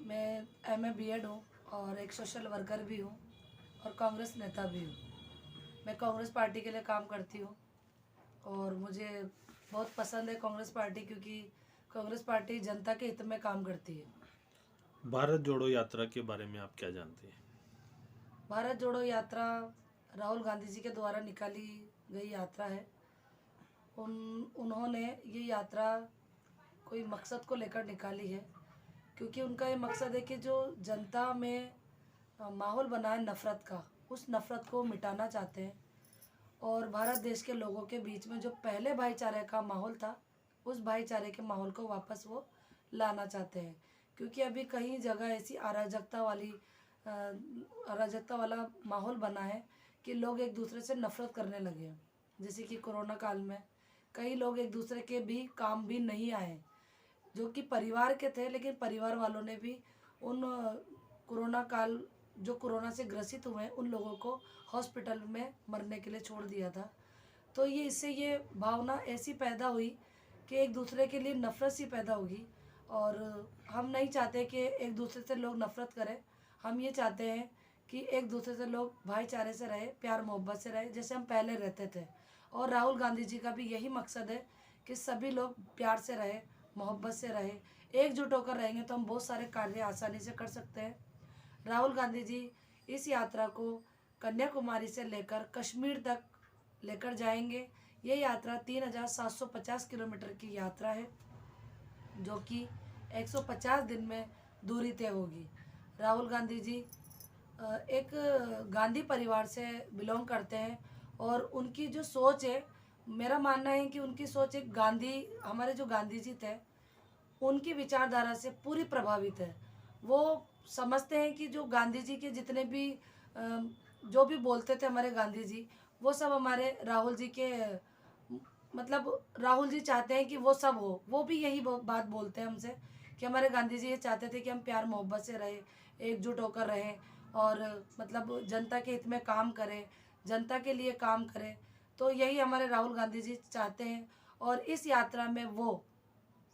मैं MA BEd हूँ और एक सोशल वर्कर भी हूँ और कांग्रेस नेता भी हूँ। मैं कांग्रेस पार्टी के लिए काम करती हूँ और मुझे बहुत पसंद है कांग्रेस पार्टी, क्योंकि कांग्रेस पार्टी जनता के हित में काम करती है। भारत जोड़ो यात्रा के बारे में आप क्या जानते हैं? भारत जोड़ो यात्रा राहुल गांधी जी के द्वारा निकाली गई यात्रा है। उन्होंने ये यात्रा कोई मकसद को लेकर निकाली है, क्योंकि उनका ये मकसद है कि जो जनता में माहौल बना है नफ़रत का, उस नफ़रत को मिटाना चाहते हैं और भारत देश के लोगों के बीच में जो पहले भाईचारे का माहौल था, उस भाईचारे के माहौल को वापस वो लाना चाहते हैं। क्योंकि अभी कई जगह ऐसी अराजकता वाला माहौल बना है कि लोग एक दूसरे से नफरत करने लगे हैं। जैसे कि कोरोना काल में कई लोग एक दूसरे के भी काम भी नहीं आए, जो कि परिवार के थे, लेकिन परिवार वालों ने भी उन कोरोना काल जो कोरोना से ग्रसित हुए हैं उन लोगों को हॉस्पिटल में मरने के लिए छोड़ दिया था। तो ये इससे ये भावना ऐसी पैदा हुई कि एक दूसरे के लिए नफ़रत सी पैदा होगी। और हम नहीं चाहते कि एक दूसरे से लोग नफ़रत करें। हम ये चाहते हैं कि एक दूसरे से लोग भाईचारे से रहे, प्यार मोहब्बत से रहे, जैसे हम पहले रहते थे। और राहुल गांधी जी का भी यही मकसद है कि सभी लोग प्यार से रहे, मोहब्बत से रहे। एकजुट होकर रहेंगे तो हम बहुत सारे कार्य आसानी से कर सकते हैं। राहुल गांधी जी इस यात्रा को कन्याकुमारी से लेकर कश्मीर तक लेकर जाएंगे। ये यात्रा 3750 किलोमीटर की यात्रा है, जो कि 150 दिन में दूरी तय होगी। राहुल गांधी जी एक गांधी परिवार से बिलोंग करते हैं और उनकी जो सोच है, मेरा मानना है कि उनकी सोच एक हमारे जो गांधी जी थे उनकी विचारधारा से पूरी प्रभावित है। वो समझते हैं कि जो गांधी जी के जितने भी जो भी बोलते थे हमारे गांधी जी, वो सब हमारे राहुल जी के मतलब राहुल जी चाहते हैं कि वो सब हो। वो भी यही बात बोलते हैं हमसे कि हमारे गांधी जी ये चाहते थे कि हम प्यार मोहब्बत से रहें, एकजुट होकर रहें और मतलब जनता के हित में काम करें, जनता के लिए काम करें। तो यही हमारे राहुल गांधी जी चाहते हैं और इस यात्रा में वो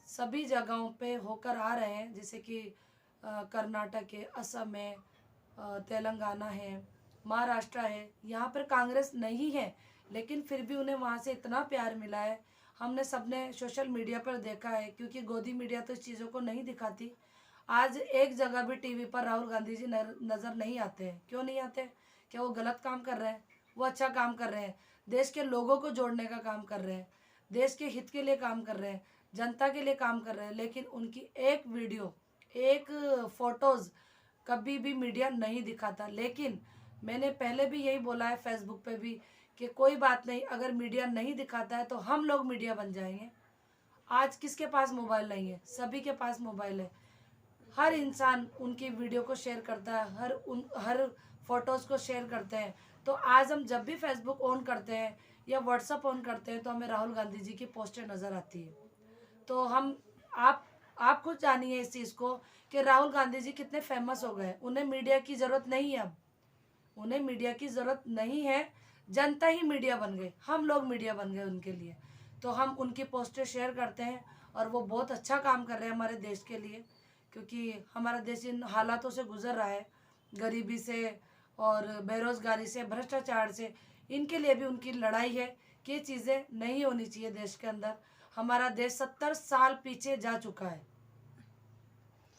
सभी जगहों पे होकर आ रहे हैं, जैसे कि कर्नाटक है, असम है, तेलंगाना है, महाराष्ट्र है। यहाँ पर कांग्रेस नहीं है, लेकिन फिर भी उन्हें वहाँ से इतना प्यार मिला है। हमने सबने सोशल मीडिया पर देखा है, क्योंकि गोदी मीडिया तो इस चीज़ों को नहीं दिखाती। आज एक जगह भी टीवी पर राहुल गांधी जी नज़र नहीं आते हैं। क्यों नहीं आते? क्या वो गलत काम कर रहे हैं? वो अच्छा काम कर रहे हैं, देश के लोगों को जोड़ने का काम कर रहे हैं, देश के हित के लिए काम कर रहे हैं, जनता के लिए काम कर रहे हैं। लेकिन उनकी एक वीडियो, एक फोटोज़ कभी भी मीडिया नहीं दिखाता। लेकिन मैंने पहले भी यही बोला है फेसबुक पे भी कि कोई बात नहीं, अगर मीडिया नहीं दिखाता है तो हम लोग मीडिया बन जाएंगे। आज किसके पास मोबाइल नहीं है? सभी के पास मोबाइल है। हर इंसान उनकी वीडियो को शेयर करता है, हर फोटोज़ को शेयर करते हैं। तो आज हम जब भी फेसबुक ऑन करते हैं या व्हाट्सअप ऑन करते हैं तो हमें राहुल गांधी जी की पोस्टें नज़र आती है। तो हम आप आप खुद जानिए इस चीज़ को कि राहुल गांधी जी कितने फेमस हो गए। उन्हें मीडिया की ज़रूरत नहीं है। अब उन्हें मीडिया की ज़रूरत नहीं है, जनता ही मीडिया बन गई, हम लोग मीडिया बन गए उनके लिए। तो हम उनकी पोस्टें शेयर करते हैं और वो बहुत अच्छा काम कर रहे हैं हमारे देश के लिए, क्योंकि हमारा देश इन हालातों से गुजर रहा है, गरीबी से और बेरोज़गारी से, भ्रष्टाचार से। इनके लिए भी उनकी लड़ाई है कि ये चीज़ें नहीं होनी चाहिए देश के अंदर। हमारा देश 70 साल पीछे जा चुका है।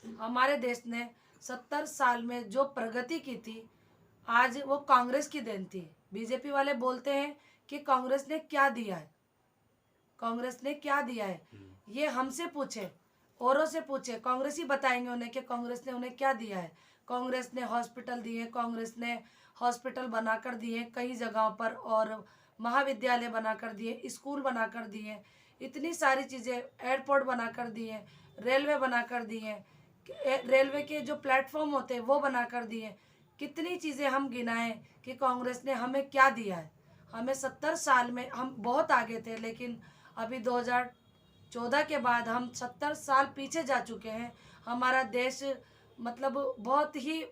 हमारे देश ने 70 साल में जो प्रगति की थी, आज वो कांग्रेस की देन थी। बीजेपी वाले बोलते हैं कि कांग्रेस ने क्या दिया है, कांग्रेस ने क्या दिया है। ये हमसे पूछे, औरों से पूछे, कांग्रेस ही बताएंगे उन्हें कि कांग्रेस ने उन्हें क्या दिया है। कांग्रेस ने हॉस्पिटल दिए, कांग्रेस ने हॉस्पिटल बनाकर दिए कई जगहों पर, और महाविद्यालय बनाकर दिए, स्कूल बनाकर दिए, इतनी सारी चीज़ें, एयरपोर्ट बनाकर दिए, रेलवे बनाकर दिए, रेलवे के जो प्लेटफॉर्म होते हैं वो बनाकर दिए। कितनी चीज़ें हम गिनाएं कि कांग्रेस ने हमें क्या दिया है। हमें 70 साल में हम बहुत आगे थे, लेकिन अभी 2014 के बाद हम 70 साल पीछे जा चुके हैं। हमारा देश मतलब बहुत ही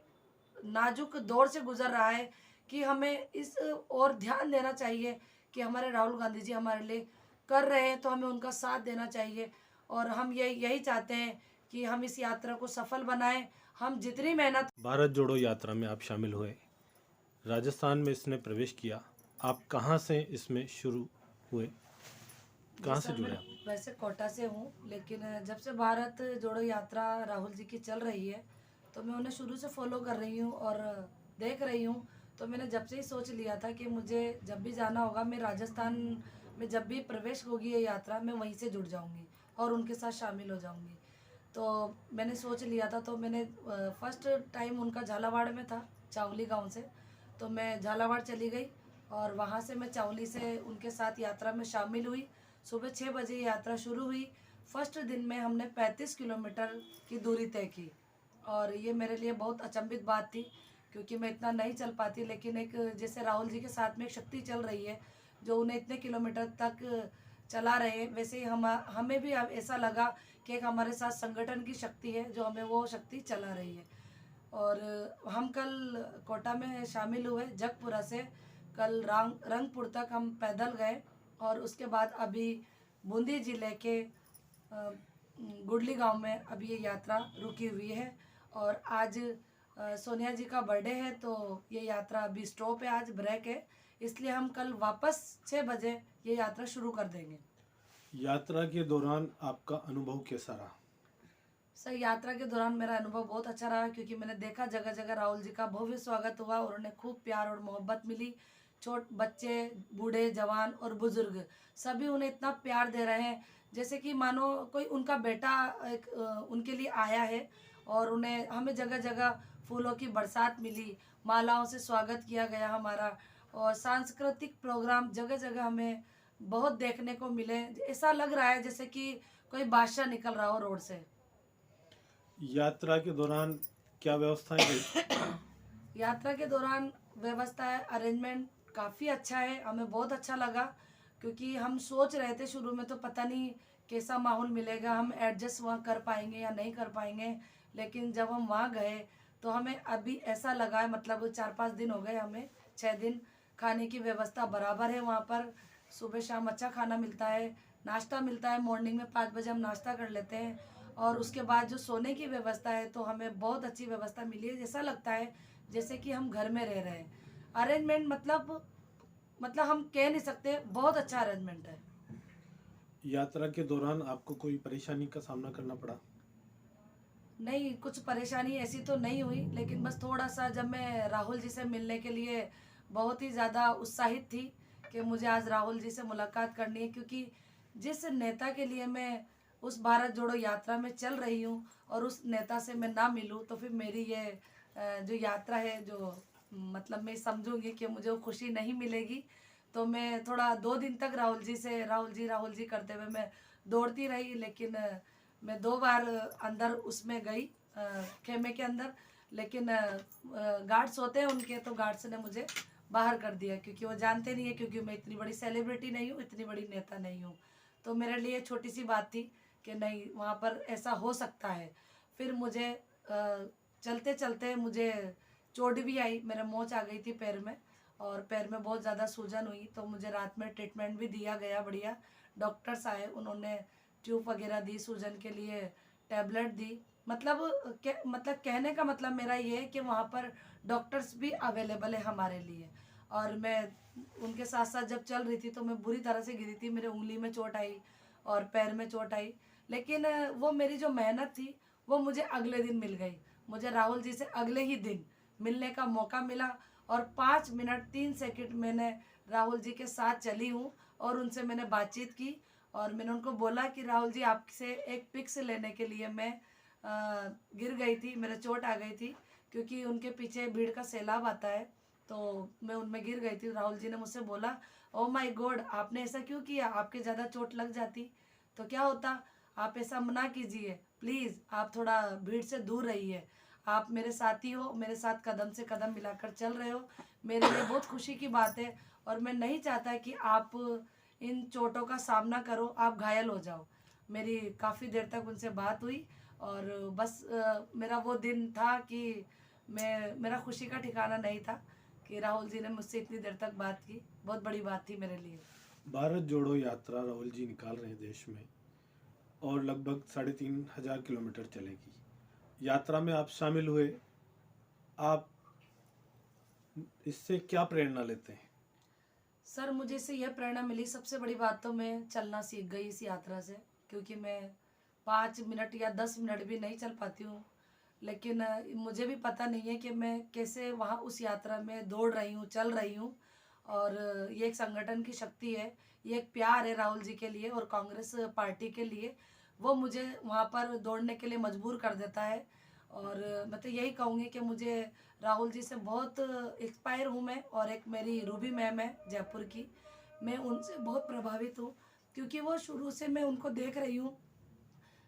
नाजुक दौर से गुजर रहा है कि हमें इस और ध्यान देना चाहिए कि हमारे राहुल गांधी जी हमारे लिए कर रहे हैं, तो हमें उनका साथ देना चाहिए। और हम यही चाहते हैं कि हम इस यात्रा को सफल बनाएं। हम जितनी मेहनत भारत जोड़ो यात्रा में आप शामिल हुए, राजस्थान में इसने प्रवेश किया, आप कहाँ से इसमें शुरू हुए, कहाँ से जैसा जुड़े मैं आप? वैसे कोटा से हूँ, लेकिन जब से भारत जोड़ो यात्रा राहुल जी की चल रही है तो मैं उन्हें शुरू से फॉलो कर रही हूँ और देख रही हूँ। तो मैंने जब से ही सोच लिया था कि मुझे जब भी जाना होगा, मैं राजस्थान में जब भी प्रवेश होगी ये यात्रा, मैं वहीं से जुड़ जाऊँगी और उनके साथ शामिल हो जाऊँगी। तो मैंने सोच लिया था, तो मैंने फर्स्ट टाइम उनका झालावाड़ में था, चावली गांव से। तो मैं झालावाड़ चली गई और वहाँ से मैं चावली से उनके साथ यात्रा में शामिल हुई। सुबह 6 बजे यात्रा शुरू हुई। फर्स्ट दिन में हमने 35 किलोमीटर की दूरी तय की और ये मेरे लिए बहुत अचंभित बात थी, क्योंकि मैं इतना नहीं चल पाती। लेकिन एक जैसे राहुल जी के साथ में एक शक्ति चल रही है जो उन्हें इतने किलोमीटर तक चला रहे हैं, वैसे ही हमें भी अब ऐसा लगा कि एक हमारे साथ संगठन की शक्ति है जो हमें वो शक्ति चला रही है। और हम कल कोटा में शामिल हुए जगपुरा से। कल रंगपुर तक हम पैदल गए और उसके बाद अभी बूंदी जिले के गुडली गांव में अभी ये यात्रा रुकी हुई है। और आज सोनिया जी का बर्थडे है, तो ये यात्रा अभी स्टॉप है, आज ब्रेक है, इसलिए हम कल वापस 6 बजे ये यात्रा शुरू कर देंगे। यात्रा के दौरान आपका अनुभव कैसा रहा? सर, यात्रा के दौरान मेरा अनुभव बहुत अच्छा रहा, क्योंकि मैंने देखा जगह जगह राहुल जी का भव्य स्वागत हुआ और उन्हें खूब प्यार और मोहब्बत मिली। छोट बच्चे, बूढ़े, जवान और बुजुर्ग सभी उन्हें इतना प्यार दे रहे हैं जैसे कि मानो कोई उनका बेटा एक उनके लिए आया है। और उन्हें हमें जगह जगह फूलों की बरसात मिली, मालाओं से स्वागत किया गया हमारा। और सांस्कृतिक प्रोग्राम जगह जगह हमें बहुत देखने को मिले। ऐसा लग रहा है जैसे कि कोई बादशाह निकल रहा हो रोड से। यात्रा के दौरान क्या व्यवस्थाएं रही? यात्रा के दौरान व्यवस्था है, अरेंजमेंट काफ़ी अच्छा है, हमें बहुत अच्छा लगा। क्योंकि हम सोच रहे थे शुरू में तो पता नहीं कैसा माहौल मिलेगा, हम एडजस्ट वहाँ कर पाएंगे या नहीं कर पाएंगे। लेकिन जब हम वहाँ गए तो हमें अभी ऐसा लगा है, मतलब 4-5 दिन हो गए हमें, 6 दिन, खाने की व्यवस्था बराबर है वहाँ पर। सुबह शाम अच्छा खाना मिलता है, नाश्ता मिलता है। मॉर्निंग में 5 बजे हम नाश्ता कर लेते हैं और उसके बाद जो सोने की व्यवस्था है तो हमें बहुत अच्छी व्यवस्था मिली है। जैसा लगता है जैसे कि हम घर में रह रहे हैं। अरेंजमेंट मतलब हम कह नहीं सकते, बहुत अच्छा अरेंजमेंट है। यात्रा के दौरान आपको कोई परेशानी का सामना करना पड़ा? नहीं, कुछ परेशानी ऐसी तो नहीं हुई, लेकिन बस थोड़ा सा जब मैं राहुल जी से मिलने के लिए बहुत ही ज़्यादा उत्साहित थी कि मुझे आज राहुल जी से मुलाकात करनी है, क्योंकि जिस नेता के लिए मैं उस भारत जोड़ो यात्रा में चल रही हूँ और उस नेता से मैं ना मिलूँ तो फिर मेरी ये जो यात्रा है, जो मतलब मैं समझूंगी कि मुझे वो खुशी नहीं मिलेगी। तो मैं थोड़ा 2 दिन तक राहुल जी करते हुए मैं दौड़ती रही। लेकिन मैं 2 बार अंदर उसमें गई, खेमे के अंदर। लेकिन गार्ड्स होते हैं उनके, तो गार्ड्स ने मुझे बाहर कर दिया, क्योंकि वो जानते नहीं है, क्योंकि मैं इतनी बड़ी सेलिब्रिटी नहीं हूँ, इतनी बड़ी नेता नहीं हूँ। तो मेरे लिए छोटी सी बात थी कि नहीं, वहाँ पर ऐसा हो सकता है। फिर मुझे चलते चलते मुझे चोट भी आई, मेरे मोच आ गई थी पैर में और पैर में बहुत ज़्यादा सूजन हुई। तो मुझे रात में ट्रीटमेंट भी दिया गया बढ़िया, डॉक्टर्स आए, उन्होंने ट्यूब वगैरह दी, सूजन के लिए टैबलेट दी। मतलब कहने का मतलब मेरा ये है कि वहाँ पर डॉक्टर्स भी अवेलेबल है हमारे लिए। और मैं उनके साथ साथ जब चल रही थी तो मैं बुरी तरह से गिरी थी, मेरे उंगली में चोट आई और पैर में चोट आई। लेकिन वो मेरी जो मेहनत थी वो मुझे अगले दिन मिल गई। मुझे राहुल जी से अगले ही दिन मिलने का मौका मिला और 5 मिनट 3 सेकंड मैंने राहुल जी के साथ चली हूँ और उनसे मैंने बातचीत की। और मैंने उनको बोला कि राहुल जी, आपसे एक पिक्स लेने के लिए मैं गिर गई थी, मेरे चोट आ गई थी, क्योंकि उनके पीछे भीड़ का सैलाब आता है, तो मैं उनमें गिर गई थी। राहुल जी ने मुझसे बोला, ओ माय गॉड, आपने ऐसा क्यों किया, आपके ज़्यादा चोट लग जाती तो क्या होता, आप ऐसा मना कीजिए प्लीज़, आप थोड़ा भीड़ से दूर रहिए, आप मेरे साथी हो, मेरे साथ कदम से कदम मिलाकर चल रहे हो, मेरे लिए बहुत खुशी की बात है। और मैं नहीं चाहता कि आप इन चोटों का सामना करो, आप घायल हो जाओ। मेरी काफ़ी देर तक उनसे बात हुई और बस मेरा वो दिन था कि मेरा खुशी का ठिकाना नहीं था कि राहुल जी ने मुझसे इतनी देर तक बात की। बहुत बड़ी बात थी मेरे लिए। भारत जोड़ो यात्रा राहुल जी निकाल रहे हैं देश में, और लगभग 3,500 किलोमीटर चलेगी। यात्रा में आप शामिल हुए, आप इससे क्या प्रेरणा लेते हैं? सर मुझे इससे यह प्रेरणा मिली, सबसे बड़ी बात तो मैं चलना सीख गई इस यात्रा से, क्योंकि मैं 5 मिनट या 10 मिनट भी नहीं चल पाती हूँ। लेकिन मुझे भी पता नहीं है कि मैं कैसे वहाँ उस यात्रा में दौड़ रही हूँ, चल रही हूँ। और ये एक संगठन की शक्ति है, ये एक प्यार है राहुल जी के लिए और कांग्रेस पार्टी के लिए, वो मुझे वहाँ पर दौड़ने के लिए मजबूर कर देता है। और मैं तो यही कहूँगी कि मुझे राहुल जी से बहुत इंस्पायर हूँ मैं, और एक मेरी रूबी मैम है जयपुर की, मैं उनसे बहुत प्रभावित हूँ, क्योंकि वो शुरू से मैं उनको देख रही हूँ।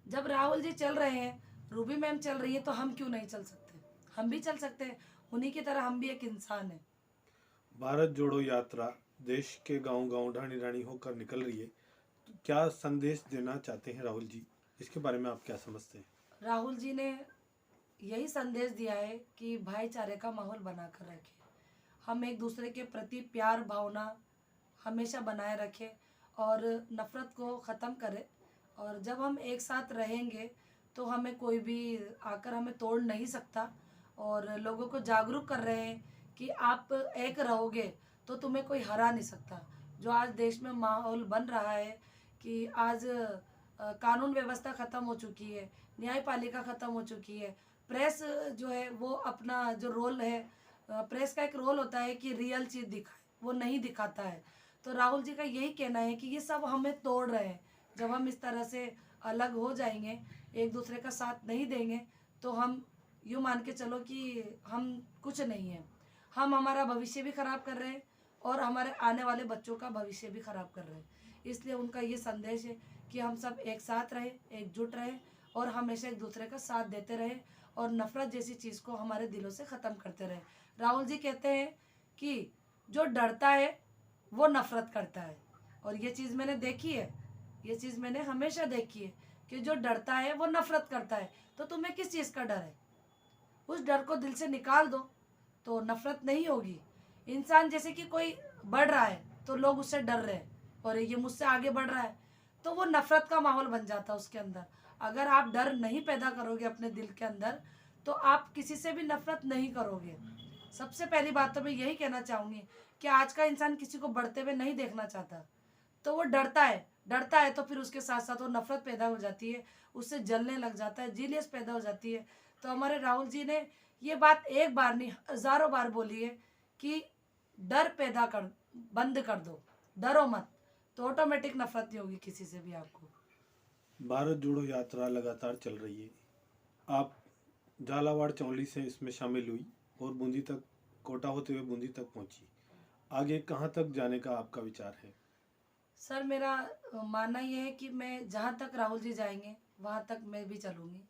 जब राहुल जी चल रहे हैं, रूबी मैम चल रही है, तो हम क्यों नहीं चल सकते? हम भी चल सकते हैं, उन्हीं की तरह हम भी एक इंसान है। भारत जोड़ो यात्रा देश के गांव-गांव, ढाणी-ढाणी होकर निकल रही है। तो क्या संदेश देना चाहते हैं राहुल जी? इसके बारे में आप क्या समझते हैं? राहुल जी ने यही संदेश दिया है कि भाईचारे का माहौल बनाकर रखें, हम एक दूसरे के प्रति प्यार भावना हमेशा बनाए रखें और नफ़रत को ख़त्म करें। और जब हम एक साथ रहेंगे तो हमें कोई भी आकर हमें तोड़ नहीं सकता। और लोगों को जागरूक कर रहे हैं कि आप एक रहोगे तो तुम्हें कोई हरा नहीं सकता। जो आज देश में माहौल बन रहा है कि आज कानून व्यवस्था ख़त्म हो चुकी है, न्यायपालिका ख़त्म हो चुकी है, प्रेस जो है वो अपना जो रोल है, प्रेस का एक रोल होता है कि रियल चीज़ दिखाए, वो नहीं दिखाता है। तो राहुल जी का यही कहना है कि ये सब हमें तोड़ रहे हैं। जब हम इस तरह से अलग हो जाएंगे, एक दूसरे का साथ नहीं देंगे, तो हम यूँ मान के चलो कि हम कुछ नहीं हैं। हम हमारा भविष्य भी ख़राब कर रहे हैं और हमारे आने वाले बच्चों का भविष्य भी ख़राब कर रहे हैं। इसलिए उनका ये संदेश है कि हम सब एक साथ रहें, एकजुट रहें और हमेशा एक दूसरे का साथ देते रहें और नफ़रत जैसी चीज़ को हमारे दिलों से ख़त्म करते रहें। राहुल जी कहते हैं कि जो डरता है वो नफ़रत करता है, और ये चीज़ मैंने देखी है, ये चीज़ मैंने हमेशा देखी है कि जो डरता है वो नफ़रत करता है। तो तुम्हें किस चीज़ का डर है? उस डर को दिल से निकाल दो तो नफ़रत नहीं होगी। इंसान जैसे कि कोई बढ़ रहा है तो लोग उससे डर रहे हैं, और ये मुझसे आगे बढ़ रहा है, तो वो नफ़रत का माहौल बन जाता है उसके अंदर। अगर आप डर नहीं पैदा करोगे अपने दिल के अंदर, तो आप किसी से भी नफ़रत नहीं करोगे। सबसे पहली बात तो मैं यही कहना चाहूँगी कि आज का इंसान किसी को बढ़ते हुए नहीं देखना चाहता, तो वो डरता है तो फिर उसके साथ साथ वो नफ़रत पैदा हो जाती है, उससे जलने लग जाता है, जीलियस पैदा हो जाती है। तो हमारे राहुल जी ने ये बात एक बार नहीं हज़ारों बार बोली है कि डर पैदा कर बंद कर दो, डरो मत, तो ऑटोमेटिक नफ़रत नहीं होगी किसी से भी आपको। भारत जोड़ो यात्रा लगातार चल रही है। आप झालावाड़ चौली से इसमें शामिल हुई और बूंदी तक, कोटा होते हुए बूंदी तक पहुंची। आगे कहां तक जाने का आपका विचार है? सर मेरा मानना ये है कि मैं जहाँ तक राहुल जी जाएंगे वहाँ तक मैं भी चलूँगी।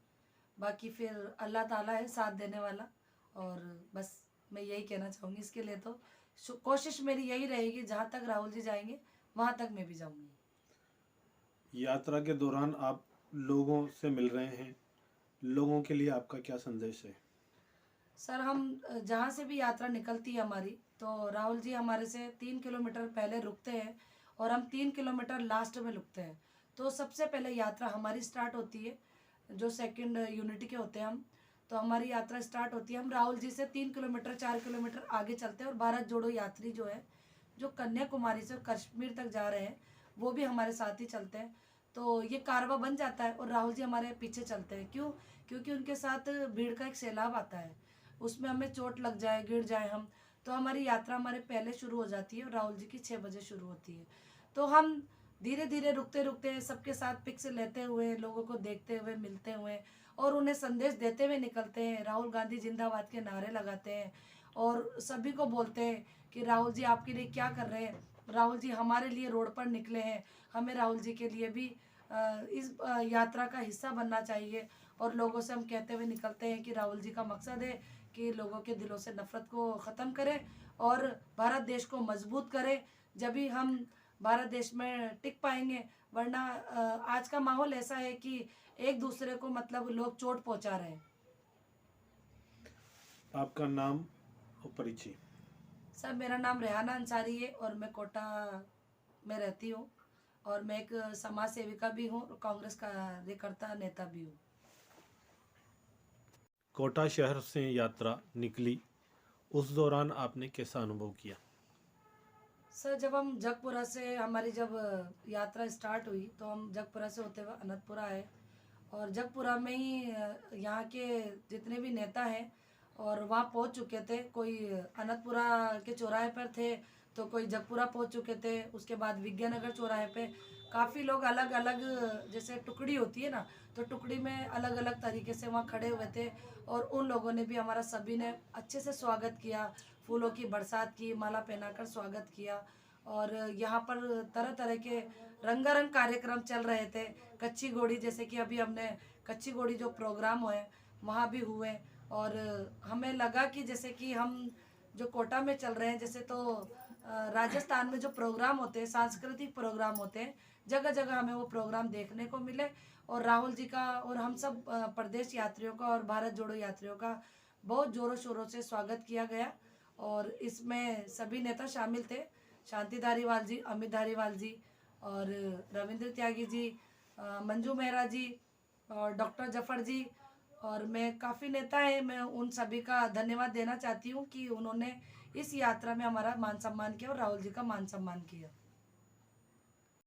बाकी फिर अल्लाह ताला है साथ देने वाला, और बस मैं यही कहना चाहूँगी। इसके लिए तो कोशिश मेरी यही रहेगी, जहाँ तक राहुल जी जाएंगे वहाँ तक मैं भी जाऊँगी। यात्रा के दौरान आप लोगों से मिल रहे हैं, लोगों के लिए आपका क्या संदेश है? सर हम जहाँ से भी यात्रा निकलती है हमारी, तो राहुल जी हमारे से 3 किलोमीटर पहले रुकते हैं और हम 3 किलोमीटर लास्ट में रुकते हैं। तो सबसे पहले यात्रा हमारी स्टार्ट होती है, जो सेकंड यूनिटी के होते हैं हम, तो हमारी यात्रा स्टार्ट होती है। हम राहुल जी से 3 किलोमीटर 4 किलोमीटर आगे चलते हैं, और भारत जोड़ो यात्री जो है, जो कन्याकुमारी से कश्मीर तक जा रहे हैं, वो भी हमारे साथ ही चलते हैं। तो ये कारवा बन जाता है और राहुल जी हमारे पीछे चलते हैं। क्यों? क्योंकि उनके साथ भीड़ का एक सैलाब आता है, उसमें हमें चोट लग जाए, गिर जाए हम, तो हमारी यात्रा हमारे पहले शुरू हो जाती है और राहुल जी की 6 बजे शुरू होती है। तो हम धीरे धीरे रुकते रुकते सबके साथ पिक्स लेते हुए, लोगों को देखते हुए, मिलते हुए और उन्हें संदेश देते हुए निकलते हैं। राहुल गांधी जिंदाबाद के नारे लगाते हैं और सभी को बोलते हैं कि राहुल जी आपके लिए क्या कर रहे हैं, राहुल जी हमारे लिए रोड पर निकले हैं, हमें राहुल जी के लिए भी इस यात्रा का हिस्सा बनना चाहिए। और लोगों से हम कहते हुए निकलते हैं कि राहुल जी का मकसद है कि लोगों के दिलों से नफ़रत को ख़त्म करें और भारत देश को मजबूत करें। जब भी हम भारत देश में टिक पाएंगे, वरना आज का माहौल ऐसा है कि एक दूसरे को मतलब लोग चोट पहुंचा रहे हैं। आपका नाम और परिचय? सर मेरा नाम रेहाना अंसारी है और मैं कोटा में रहती हूँ, और मैं एक समाज सेविका भी हूँ और कांग्रेस कार्यकर्ता नेता भी हूँ। कोटा शहर से यात्रा निकली, उस दौरान आपने कैसा अनुभव किया? सर, जब हम जगपुरा से हमारी जब यात्रा स्टार्ट हुई तो हम जगपुरा से होते हुए अनंतपुरा आए और जगपुरा में ही यहाँ के जितने भी नेता हैं और वहाँ पहुँच चुके थे। कोई अनंतपुरा के चौराहे पर थे तो कोई जगपुरा पहुँच चुके थे। उसके बाद विज्ञानगर चौराहे पे काफ़ी लोग अलग अलग, जैसे टुकड़ी होती है ना, तो टुकड़ी में अलग अलग तरीके से वहाँ खड़े हुए थे और उन लोगों ने भी हमारा सभी ने अच्छे से स्वागत किया, फूलों की बरसात की, माला पहनाकर स्वागत किया। और यहाँ पर तरह तरह के रंगारंग कार्यक्रम चल रहे थे। कच्ची घोड़ी, जैसे कि अभी हमने कच्ची घोड़ी जो प्रोग्राम हुए वहाँ भी हुए और हमें लगा कि जैसे कि हम जो कोटा में चल रहे हैं, जैसे तो राजस्थान में जो प्रोग्राम होते हैं, सांस्कृतिक प्रोग्राम होते हैं, जगह जगह हमें वो प्रोग्राम देखने को मिले। और राहुल जी का और हम सब प्रदेश यात्रियों का और भारत जोड़ो यात्रियों का बहुत ज़ोरों शोरों से स्वागत किया गया और इसमें सभी नेता शामिल थे। शांति धारीवाल जी, अमित धारीवाल जी और रविंद्र त्यागी जी, मंजू मेहरा जी और डॉक्टर जफर जी और मैं काफ़ी नेता हैं। मैं उन सभी का धन्यवाद देना चाहती हूँ कि उन्होंने इस यात्रा में हमारा मान सम्मान किया और राहुल जी का मान सम्मान किया।